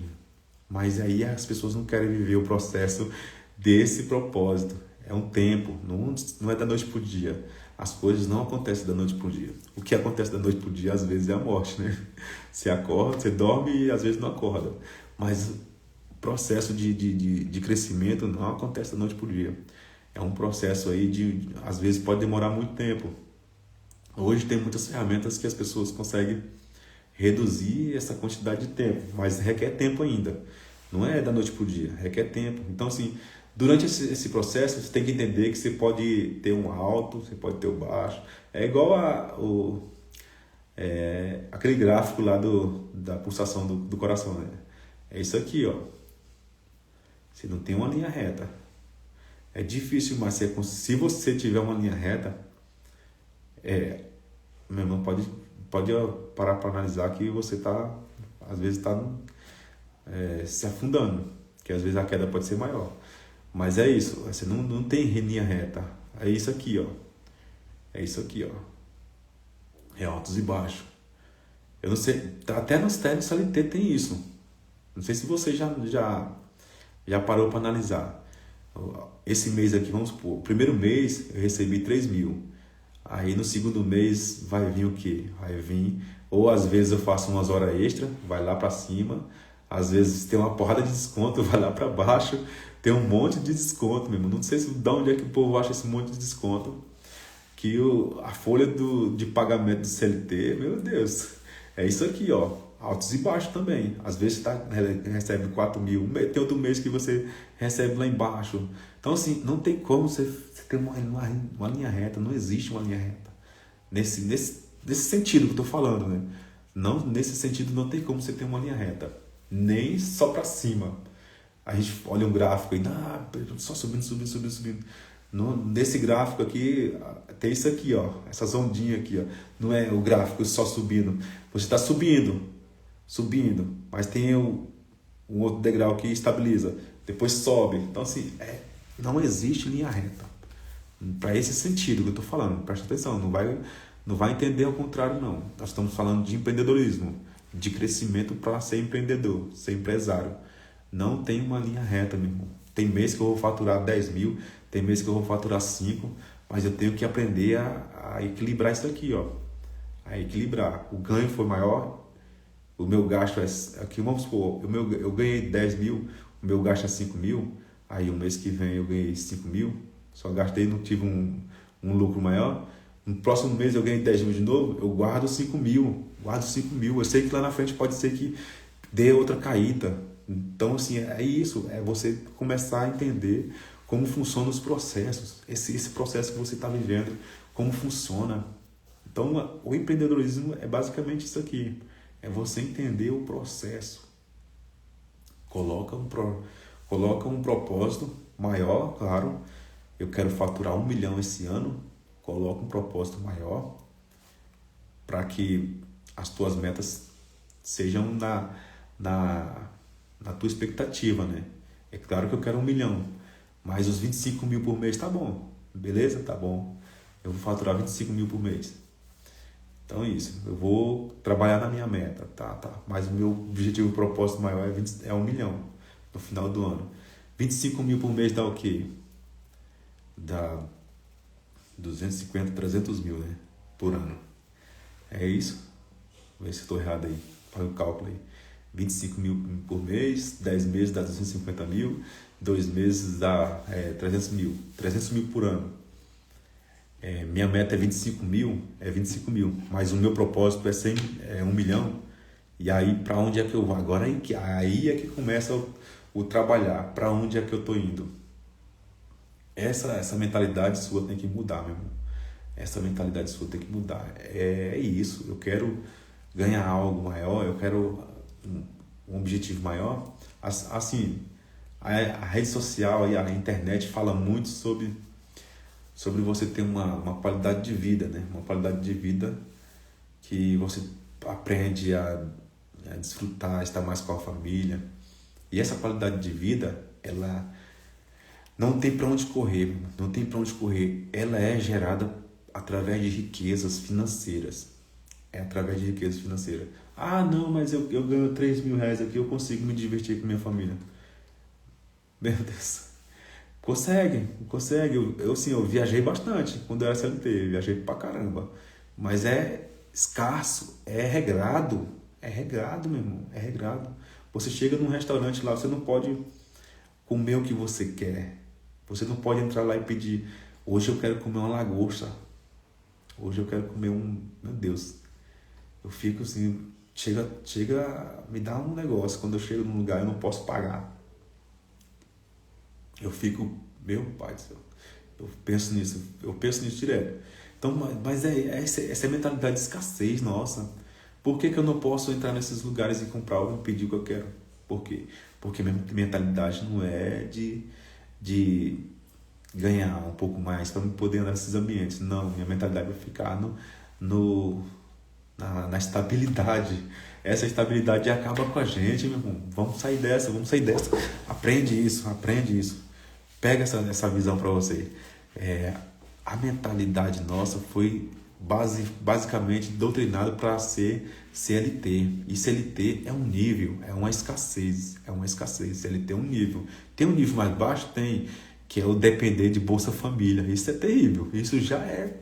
Mas aí as pessoas não querem viver o processo desse propósito. É um tempo, não é da noite pro dia. As coisas não acontecem da noite pro dia. O que acontece da noite pro dia, às vezes, é a morte, né? Você acorda, você dorme e às vezes não acorda. Mas o processo de crescimento não acontece da noite pro dia. É um processo aí às vezes pode demorar muito tempo. Hoje tem muitas ferramentas que as pessoas conseguem reduzir essa quantidade de tempo, mas requer tempo ainda. Não é da noite para o dia, requer tempo. Então, assim, durante esse processo, você tem que entender que você pode ter um alto, você pode ter um baixo. É igual aquele gráfico lá da pulsação do coração, né? É isso aqui, ó. Você não tem uma linha reta. É difícil, mas se você tiver uma linha reta, meu irmão, pode parar para analisar que você às vezes está se afundando, que às vezes a queda pode ser maior. Mas é isso, você não tem linha reta. É isso aqui, ó. É isso aqui, ó. É altos e baixos. Eu não sei, até nos testes CLT tem isso. Não sei se você já parou para analisar. Esse mês aqui, vamos supor, o primeiro mês eu recebi 3.000. Aí no segundo mês vai vir o quê? Vai vir, ou às vezes eu faço umas horas extra, vai lá para cima. Às vezes tem uma porrada de desconto, vai lá para baixo. Tem um monte de desconto mesmo. Não sei de onde é que o povo acha esse monte de desconto. Que a folha de pagamento do CLT, meu Deus, é isso aqui, ó. Altos e baixos também. Às vezes você recebe 4.000, tem outro mês que você recebe lá embaixo. Então, assim, não tem como você ter uma linha reta, não existe uma linha reta. Nesse sentido que eu estou falando, né? Não, nesse sentido, não tem como você ter uma linha reta. Nem só para cima. A gente olha um gráfico e só subindo. Nesse gráfico aqui, tem isso aqui, ó. Essas ondinhas aqui, ó. Não é o gráfico só subindo. Você está subindo, mas tem um outro degrau que estabiliza, depois sobe. Então, assim, não existe linha reta. Para esse sentido que eu estou falando, presta atenção, não vai entender ao contrário, não. Nós estamos falando de empreendedorismo, de crescimento para ser empreendedor, ser empresário. Não tem uma linha reta, meu irmão. Tem mês que eu vou faturar 10.000, tem mês que eu vou faturar 5, mas eu tenho que aprender a equilibrar isso aqui, ó. A equilibrar. O ganho foi maior, o meu gasto aqui, vamos supor, eu ganhei 10.000, o meu gasto é 5.000, aí o mês que vem eu ganhei 5.000, só gastei, não tive um lucro maior. No próximo mês eu ganhei 10.000 de novo, eu guardo 5.000. Eu sei que lá na frente pode ser que dê outra caída. Então, assim, é isso, é você começar a entender como funcionam os processos, esse processo que você está vivendo, como funciona. Então, o empreendedorismo é basicamente isso aqui, é você entender o processo. Coloca um propósito maior, claro, eu quero faturar 1 milhão esse ano, coloca um propósito maior para que as tuas metas sejam na tua expectativa, né? É claro que eu quero 1 milhão, mas os 25.000 por mês tá bom, beleza? Tá bom. Eu vou faturar 25.000 por mês. Então é isso, eu vou trabalhar na minha meta, tá? Mas o meu objetivo, propósito maior é 1 milhão no final do ano. 25.000 por mês dá o quê? Dá 250, 300 mil, né? Por ano. É isso? Vou ver se estou errado aí. Faz o cálculo aí. 25.000 por mês, 10 meses dá 250 mil, 2 meses dá 300 mil. 300 mil por ano. Minha meta é 25 mil, mas o meu propósito é 1 milhão. E aí, para onde é que eu vou? Agora aí é que começa o trabalhar. Para onde é que eu estou indo? Essa mentalidade sua tem que mudar, meu irmão. Essa mentalidade sua tem que mudar. É isso. Eu quero ganhar algo maior, eu quero um objetivo maior. Assim, a rede social e a internet fala muito sobre você ter uma qualidade de vida, né? Uma qualidade de vida que você aprende a desfrutar, estar mais com a família. E essa qualidade de vida ela não tem para onde correr, meu irmão, não tem para onde correr. Ela é gerada através de riquezas financeiras. É através de riquezas financeiras. Ah, não, mas eu ganho 3 mil reais aqui, eu consigo me divertir com minha família. Meu Deus. Consegue. Eu viajei bastante quando eu era CLT, viajei pra caramba. Mas é escasso, é regrado, meu irmão, é regrado. Você chega num restaurante lá, você não pode comer o que você quer. Você não pode entrar lá e pedir, hoje eu quero comer uma lagosta, hoje eu quero comer um... Meu Deus, eu fico assim, me dá um negócio, quando eu chego num lugar eu não posso pagar. Eu fico, meu pai do céu, eu penso nisso direto. Então, mas essa é a mentalidade de escassez nossa. Por que eu não posso entrar nesses lugares e comprar ou pedir o que eu quero? Por quê? Porque minha mentalidade não é de ganhar um pouco mais para poder andar nesses ambientes. Não, minha mentalidade vai ficar na estabilidade. Essa estabilidade acaba com a gente, meu irmão. Vamos sair dessa. Aprende isso. Pega essa visão para você. A mentalidade nossa foi basicamente doutrinada para ser CLT. E CLT é um nível, é uma escassez. CLT é um nível. Tem um nível mais baixo? Tem, que é o depender de Bolsa Família. Isso é terrível. Isso já é...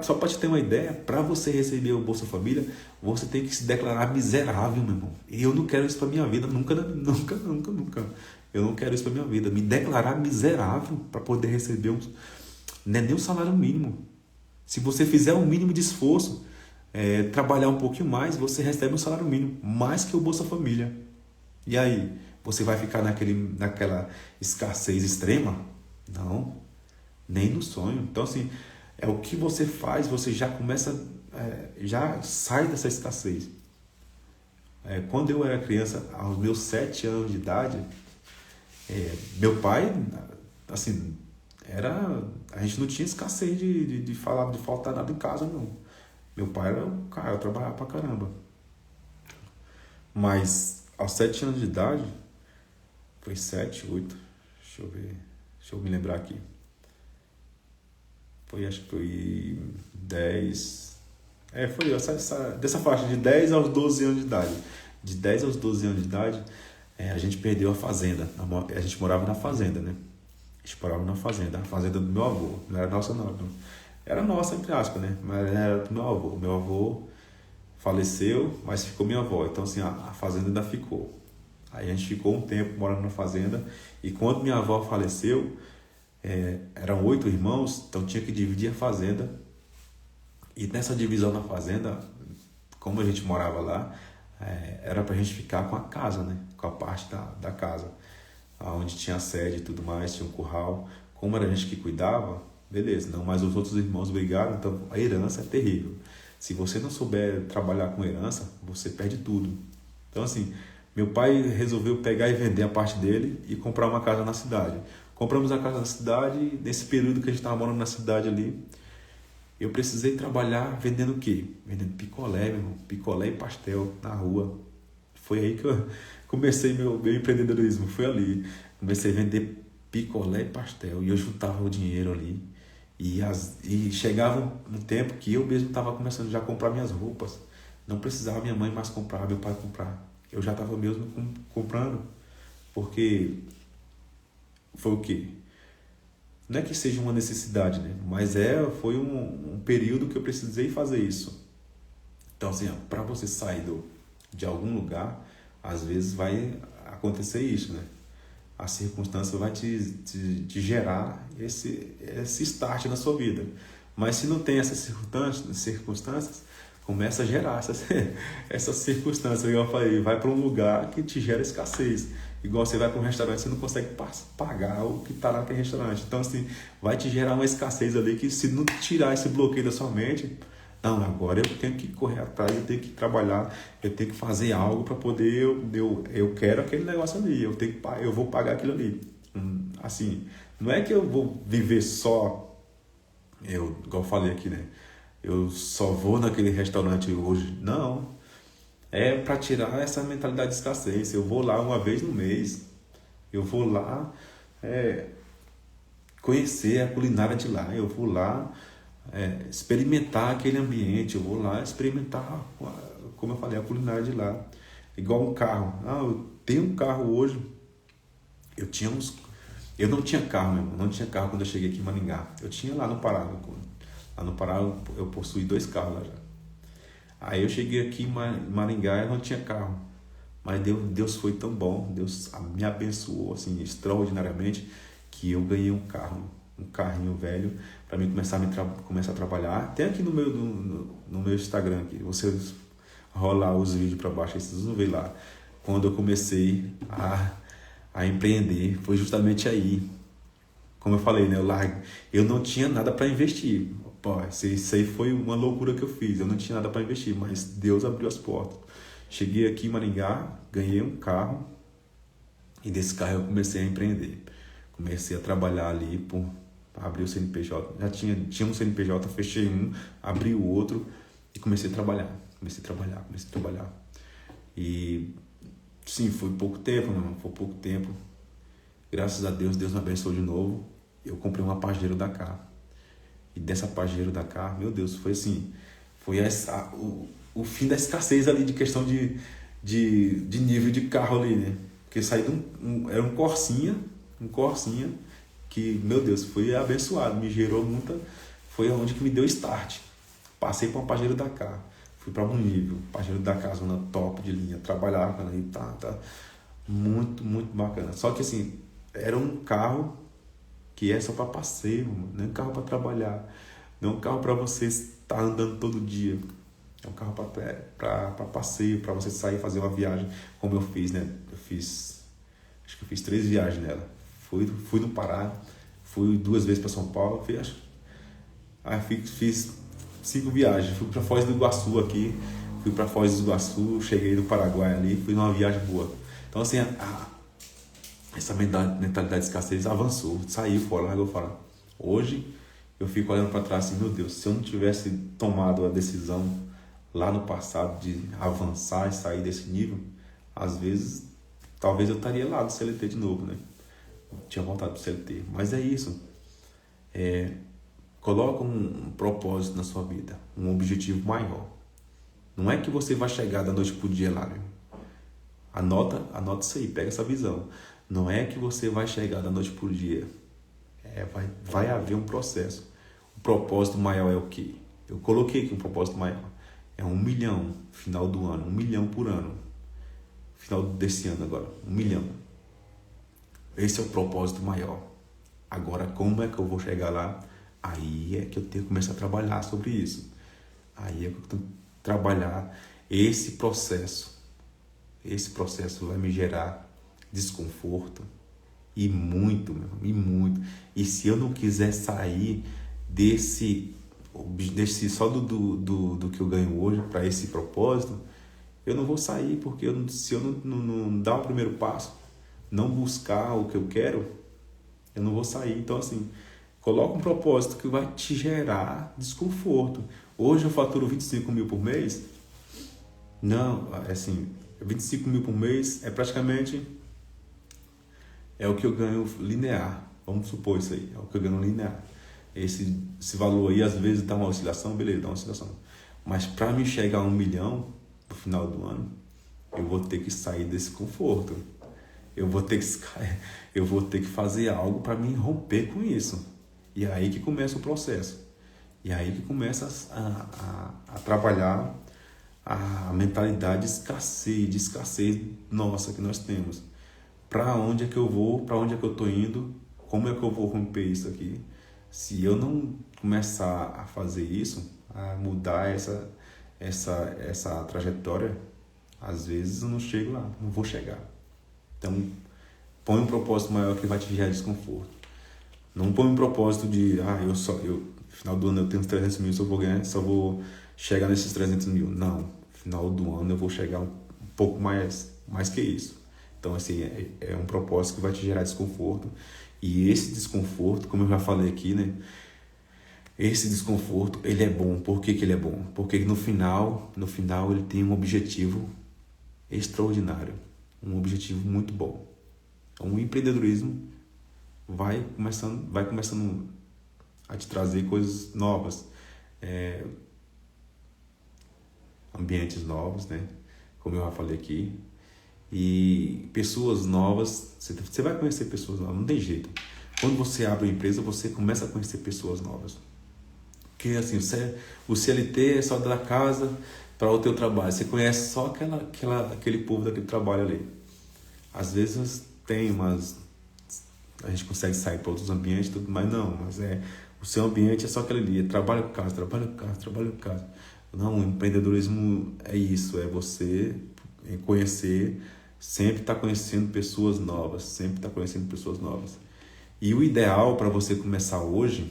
Só para te ter uma ideia, para você receber o Bolsa Família, você tem que se declarar miserável, meu irmão. E eu não quero isso para minha vida, nunca. Eu não quero isso para minha vida. Me declarar miserável para poder receber não é nem um salário mínimo. Se você fizer um mínimo de esforço, trabalhar um pouquinho mais, você recebe um salário mínimo, mais que o Bolsa Família. E aí, você vai ficar naquela escassez extrema? Não, nem no sonho. Então, assim, é o que você faz, você já começa, já sai dessa escassez. Quando eu era criança, aos meus 7 anos de idade, meu pai, assim, a gente não tinha escassez de faltar nada em casa, não. Meu pai era um cara, eu trabalhava pra caramba. Mas aos 7 anos de idade, foi 7, 8, deixa eu me lembrar aqui. Acho que foi 10. Foi dessa faixa, de 10 aos 12 anos de idade. De 10 aos 12 anos de idade, a gente perdeu a fazenda. A gente morava na fazenda, né? A fazenda do meu avô. Não era nossa, não. Era nossa, entre aspas, né? Mas era do meu avô. Meu avô faleceu, mas ficou minha avó. Então, assim, a fazenda ainda ficou. Aí a gente ficou um tempo morando na fazenda. E quando minha avó faleceu, eram 8 irmãos, então tinha que dividir a fazenda. E nessa divisão da fazenda, como a gente morava lá, era pra gente ficar com a casa, né? Com a parte da casa, onde tinha a sede e tudo mais, tinha um curral. Como era a gente que cuidava, beleza, não, mas os outros irmãos brigaram, então a herança é terrível. Se você não souber trabalhar com herança, você perde tudo. Então, assim, meu pai resolveu pegar e vender a parte dele e comprar uma casa na cidade. Compramos a casa na cidade, e nesse período que a gente estava morando na cidade ali, eu precisei trabalhar vendendo o quê? Vendendo picolé, meu irmão. Picolé e pastel na rua. Foi aí que eu comecei meu empreendedorismo, foi ali. Comecei a vender picolé e pastel, e eu juntava o dinheiro ali. E chegava um tempo que eu mesmo estava começando já a comprar minhas roupas. Não precisava minha mãe mais comprar, meu pai comprar. Eu já estava mesmo comprando, porque foi o quê? Não é que seja uma necessidade, né? Mas foi um período que eu precisei fazer isso. Então, assim, para você sair de algum lugar, às vezes vai acontecer isso, né? A circunstância vai te gerar esse start na sua vida. Mas se não tem essas circunstâncias, começa a gerar essas circunstâncias. Igual eu falei, vai para um lugar que te gera escassez. Igual você vai para um restaurante, você não consegue pagar o que está lá naquele restaurante. Então, assim, vai te gerar uma escassez ali que, se não tirar esse bloqueio da sua mente, não, agora eu tenho que correr atrás, eu tenho que trabalhar, eu tenho que fazer algo para poder, eu quero aquele negócio ali, eu vou pagar aquilo ali. Assim, não é que eu vou viver só, igual eu falei aqui, né? Eu só vou naquele restaurante hoje. Não. É para tirar essa mentalidade de escassez. Eu vou lá uma vez no mês. Eu vou lá conhecer a culinária de lá. Eu vou lá experimentar aquele ambiente. Eu vou lá experimentar, como eu falei, a culinária de lá. Igual um carro. Eu tenho um carro hoje. Eu não tinha carro, meu irmão. Não tinha carro quando eu cheguei aqui em Maringá. Eu tinha lá no Pará. Lá no Pará eu possuí 2 carros lá já. Aí eu cheguei aqui em Maringá e eu não tinha carro. Mas Deus foi tão bom. Deus me abençoou assim, extraordinariamente, que eu ganhei um carro. Um carrinho velho para mim começar a trabalhar. Até aqui no meu Instagram, aqui, você rolar os vídeos para baixo, aí vocês vão ver lá. Quando eu comecei a empreender, foi justamente aí. Como eu falei, né? Eu não tinha nada para investir. Pô, isso aí foi uma loucura que eu fiz. Eu não tinha nada para investir, mas Deus abriu as portas. Cheguei aqui em Maringá, ganhei um carro e desse carro eu comecei a empreender. Comecei a trabalhar ali, abri o CNPJ. Já tinha um CNPJ, fechei um, abri o outro e comecei a trabalhar. Comecei a trabalhar. E sim, foi pouco tempo, meu irmão, foi pouco tempo. Graças a Deus, Deus me abençoou de novo. Eu comprei uma Pajero Dakar. E dessa Pajero Dakar, meu Deus, foi assim, foi o fim da escassez ali de questão de nível de carro ali, né? Porque saí era um Corsinha, que, meu Deus, foi abençoado, me gerou muita, foi onde que me deu start. Passei para uma Pajero Dakar, fui para um nível, Pajero Dakar, zona top de linha, trabalhava ali, tá, muito, muito bacana. Só que assim, era um carro que é só para passeio, não é um carro para trabalhar, não é um carro para você estar andando todo dia. É um carro para passeio, para você sair e fazer uma viagem, como eu fiz, né? Acho que eu fiz 3 viagens nela. Fui no Pará, fui 2 vezes para São Paulo, fiz 5 viagens. Fui para Foz do Iguaçu aqui, fui para Foz do Iguaçu, cheguei no Paraguai ali, fui numa viagem boa. Então assim, essa mentalidade de escassez avançou, saiu fora, largou fora. Hoje eu fico olhando para trás assim, meu Deus, se eu não tivesse tomado a decisão lá no passado de avançar e sair desse nível, às vezes, talvez eu estaria lá do CLT de novo, né? Eu tinha voltado pro CLT. Mas é isso. Coloca um propósito na sua vida, um objetivo maior. Não é que você vai chegar da noite pro dia lá, né? Anota isso aí, pega essa visão. Não é que você vai chegar da noite pro dia. Vai haver um processo. O propósito maior é o quê? Eu coloquei aqui um propósito maior. É 1 milhão, final do ano, 1 milhão por ano. Final desse ano agora, 1 milhão. Esse é o propósito maior. Agora, como é que eu vou chegar lá? Aí é que eu tenho que começar a trabalhar sobre isso. Aí é que eu tenho que trabalhar esse processo. Esse processo vai me gerar desconforto e muito, meu, e muito. E se eu não quiser sair desse só do que eu ganho hoje para esse propósito, eu não vou sair, porque se eu não dar o primeiro passo, não buscar o que eu quero, eu não vou sair. Então assim, coloca um propósito que vai te gerar desconforto. Hoje eu faturo 25 mil por mês. Não, assim, 25 mil por mês é praticamente o que eu ganho linear. Vamos supor isso aí, é o que eu ganho linear. Esse valor aí, às vezes dá uma oscilação, beleza, dá uma oscilação. Mas para me chegar a 1 milhão no final do ano, eu vou ter que sair desse conforto. Eu vou ter que fazer algo para me romper com isso. E é aí que começa o processo. E é aí que começa a trabalhar a mentalidade de escassez nossa que nós temos. Para onde é que eu vou? Para onde é que eu estou indo? Como é que eu vou romper isso aqui? Se eu não começar a fazer isso, a mudar essa trajetória, às vezes eu não chego lá, não vou chegar. Então, põe um propósito maior que vai te gerar desconforto. Não põe um propósito de, no final do ano eu tenho 300 mil, só vou chegar nesses 300 mil. Não, no final do ano eu vou chegar um pouco mais que isso. Então, assim, é um propósito que vai te gerar desconforto. E esse desconforto, como eu já falei aqui, né? Esse desconforto, ele é bom. Por que ele é bom? Porque no final ele tem um objetivo extraordinário. Um objetivo muito bom. Então, o empreendedorismo vai começando a te trazer coisas novas, ambientes novos, né? Como eu já falei aqui, e pessoas novas. Você vai conhecer pessoas novas, não tem jeito. Quando você abre uma empresa, você começa a conhecer pessoas novas. Porque assim, o CLT é só da casa para o teu trabalho. Você conhece só aquele povo daquele trabalho ali. Às vezes tem a gente consegue sair para outros ambientes, tudo, mas não. O seu ambiente é só aquele ali. Trabalho com casa, trabalho com casa, trabalho com casa. Não, o empreendedorismo é isso. É você conhecer, sempre estar conhecendo pessoas novas. Sempre estar conhecendo pessoas novas. E o ideal para você começar hoje,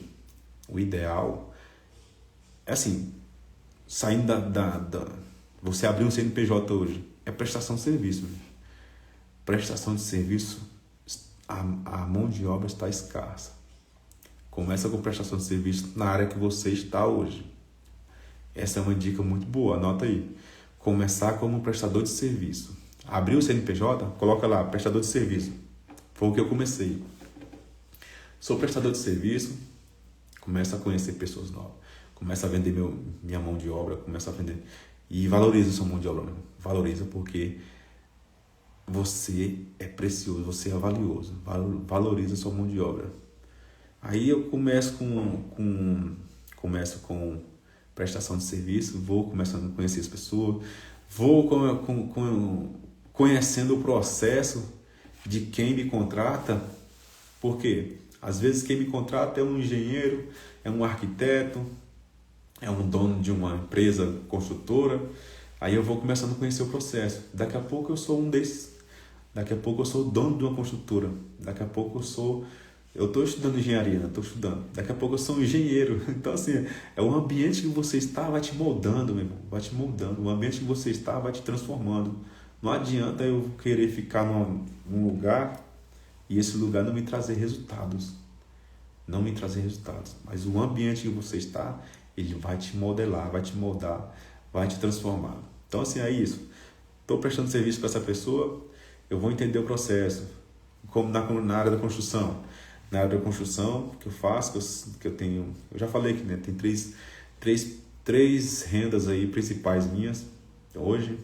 o ideal é assim, saindo você abrir um CNPJ hoje, é prestação de serviço. Prestação de serviço, a mão de obra está escassa. Começa com prestação de serviço na área que você está hoje. Essa é uma dica muito boa, anota aí. Começar como prestador de serviço. Abriu o CNPJ, coloca lá, prestador de serviço. Foi o que eu comecei. Sou prestador de serviço, começa a conhecer pessoas novas, começa a vender minha mão de obra, começa a vender e valoriza sua mão de obra, valoriza porque você é precioso, você é valioso, valoriza sua mão de obra. Aí eu começo com prestação de serviço, vou começando a conhecer as pessoas, vou conhecendo o processo de quem me contrata, porque às vezes quem me contrata é um engenheiro, é um arquiteto, é um dono de uma empresa construtora. Aí eu vou começando a conhecer o processo. Daqui a pouco eu sou um desses. Daqui a pouco eu sou o dono de uma construtora. Daqui a pouco eu estou estudando engenharia, estou estudando. Daqui a pouco eu sou um engenheiro. Então assim, é o ambiente que você está vai te moldando, meu irmão. Vai te moldando. O ambiente que você está vai te transformando. Não adianta eu querer ficar num lugar e esse lugar não me trazer resultados. Não me trazer resultados. Mas o ambiente que você está, ele vai te modelar, vai te moldar, vai te transformar. Então, assim, é isso. Estou prestando serviço para essa pessoa, eu vou entender o processo. Como na área da construção. Na área da construção, que eu faço, que eu tenho... Eu já falei que, né? Tem três rendas aí principais minhas hoje,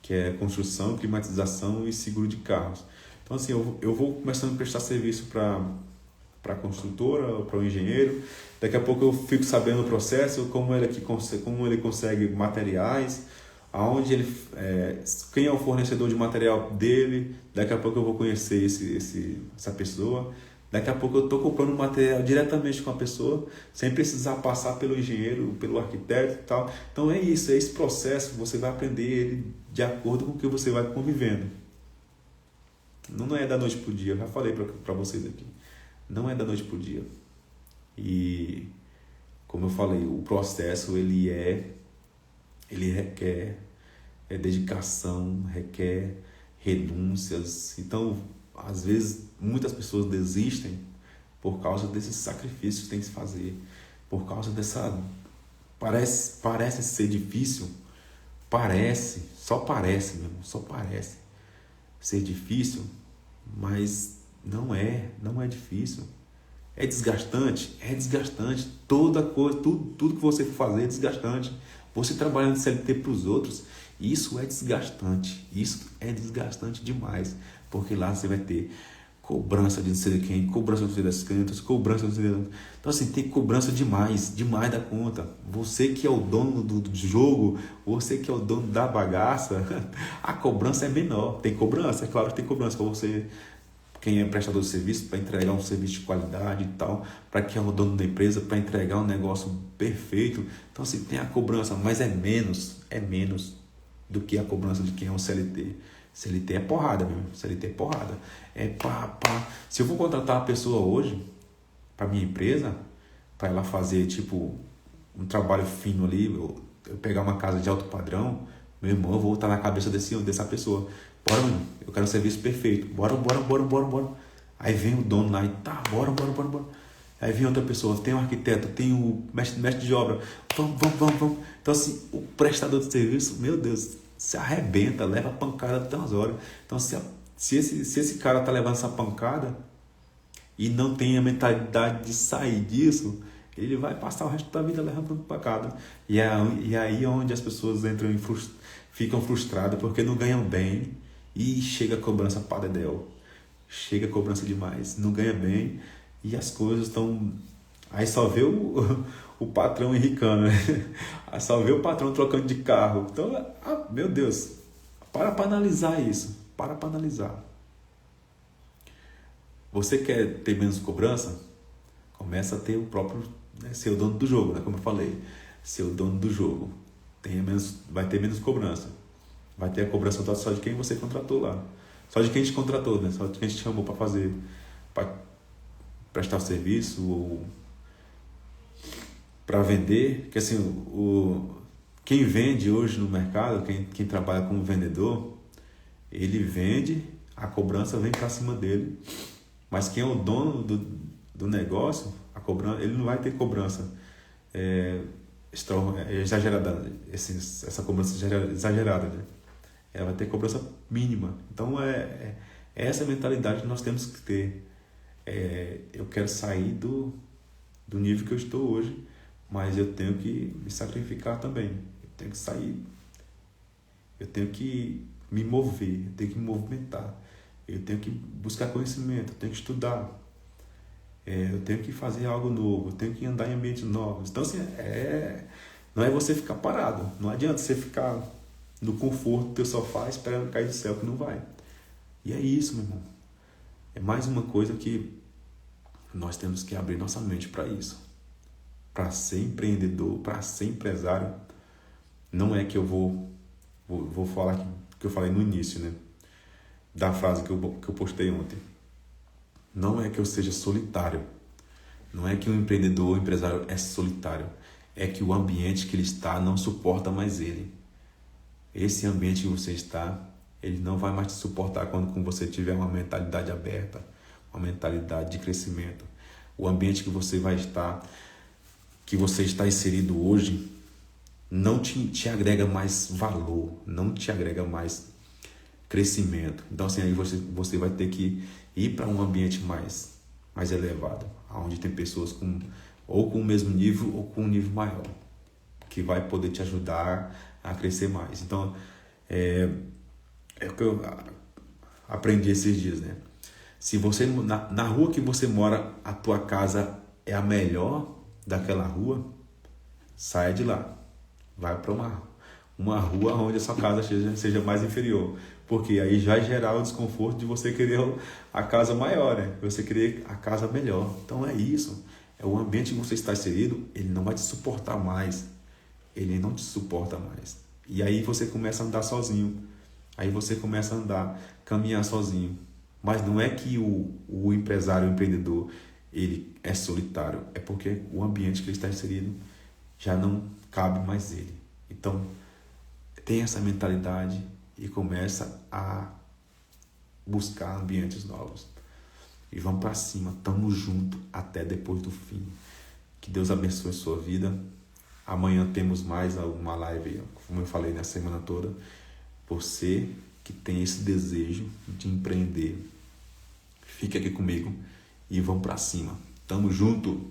que é construção, climatização e seguro de carros. Então, assim, eu vou começando a prestar serviço para a construtora, para o engenheiro. Daqui a pouco eu fico sabendo o processo, como ele consegue materiais, aonde quem é o fornecedor de material dele. Daqui a pouco eu vou conhecer essa pessoa. Daqui a pouco eu estou comprando material diretamente com a pessoa, sem precisar passar pelo engenheiro, pelo arquiteto e tal. Então é isso, é esse processo, você vai aprender ele de acordo com o que você vai convivendo. Não é da noite para o dia, eu já falei para vocês aqui. Não é da noite para o dia. E, como eu falei, o processo ele requer dedicação, requer renúncias. Então, às vezes, muitas pessoas desistem por causa desses sacrifícios que tem que se fazer. Por causa dessa... Parece ser difícil. Só parece mesmo, só parece ser difícil, mas não é difícil. É desgastante, toda coisa, tudo que você for fazer é desgastante. Você trabalhando de CLT para os outros, isso é desgastante demais, porque lá você vai ter cobrança de não sei de quem, cobrança de não sei das cantas, cobrança de não sei de... Então assim, tem cobrança demais da conta. Você que é o dono do jogo, você que é o dono da bagaça, a cobrança é menor. Tem cobrança, é claro que tem cobrança para você, quem é prestador de serviço, para entregar um serviço de qualidade e tal, para quem é o dono da empresa, para entregar um negócio perfeito. Então assim, tem a cobrança, mas é menos do que a cobrança de quem é um CLT. CLT é porrada, meu. CLT é porrada. Se eu vou contratar uma pessoa hoje para minha empresa, para ela fazer tipo um trabalho fino ali, eu pegar uma casa de alto padrão, meu irmão, eu vou estar na cabeça dessa pessoa. Bora, mano, eu quero um serviço perfeito. Bora. Aí vem o dono lá e tá, bora. Aí vem outra pessoa, tem um arquiteto, tem o mestre de obra. Vamos. Então assim, o prestador de serviço, meu Deus, se arrebenta, leva pancada até umas horas. Então Se esse cara tá levando essa pancada e não tem a mentalidade de sair disso, ele vai passar o resto da vida levando pancada. E aí é onde as pessoas ficam frustradas porque não ganham bem e chega a cobrança para dedéu. Chega a cobrança demais, não ganha bem e as coisas estão... Aí só vê o patrão enricando, né? Aí só vê o patrão trocando de carro. Então, meu Deus, para analisar isso. Para analisar. Você quer ter menos cobrança? Começa a ter o próprio... Né, ser o dono do jogo, né? Como eu falei. Ser o dono do jogo. Vai ter menos cobrança. Vai ter a cobrança só de quem você contratou lá. Só de quem te contratou, né? Só de quem te chamou para fazer... Para prestar o serviço ou para vender. Porque assim, quem vende hoje no mercado, quem trabalha como vendedor, ele vende, a cobrança vem para cima dele. Mas quem é o dono do negócio, a cobrança, ele não vai ter cobrança exagerada, essa cobrança exagerada, né? Ela vai ter cobrança mínima. Então é essa mentalidade que nós temos que ter. Eu quero sair do nível que eu estou hoje, mas eu tenho que me sacrificar também. Eu tenho que sair, eu tenho que me mover, eu tenho que me movimentar, eu tenho que buscar conhecimento, eu tenho que estudar, eu tenho que fazer algo novo, eu tenho que andar em ambientes novos. Então assim, não é você ficar parado, não adianta você ficar no conforto do teu sofá esperando cair do céu, que não vai. E é isso, meu irmão. É mais uma coisa que nós temos que abrir nossa mente para isso. Para ser empreendedor, para ser empresário, não é que eu vou falar que eu falei no início, né? Da frase que eu postei ontem. Não é que eu seja solitário. Não é que um empreendedor, um empresário é solitário. É que o ambiente que ele está não suporta mais ele. Esse ambiente que você está, ele não vai mais te suportar quando você tiver uma mentalidade aberta, uma mentalidade de crescimento. O ambiente que você vai estar, que você está inserido hoje, não te agrega mais valor, não te agrega mais crescimento. Então assim, aí você vai ter que ir para um ambiente mais elevado, onde tem pessoas com o mesmo nível ou com um nível maior, que vai poder te ajudar a crescer mais. Então, é o que eu aprendi esses dias, né? Se você, na rua que você mora, a tua casa é a melhor daquela rua, saia de lá. Vai para uma rua onde a sua casa seja mais inferior. Porque aí já gerar o desconforto de você querer a casa maior, né? Você querer a casa melhor. Então é isso. É o ambiente que você está inserido, ele não vai te suportar mais. Ele não te suporta mais. E aí você começa a andar sozinho. Aí você começa a caminhar sozinho. Mas não é que o empresário, o empreendedor, ele é solitário. É porque o ambiente que ele está inserido já não cabe mais ele. Então, tem essa mentalidade e começa a buscar ambientes novos. E vamos para cima. Tamo junto até depois do fim. Que Deus abençoe a sua vida. Amanhã temos mais uma live, como eu falei na semana toda. Você que tem esse desejo de empreender, fique aqui comigo e vamos para cima. Tamo junto!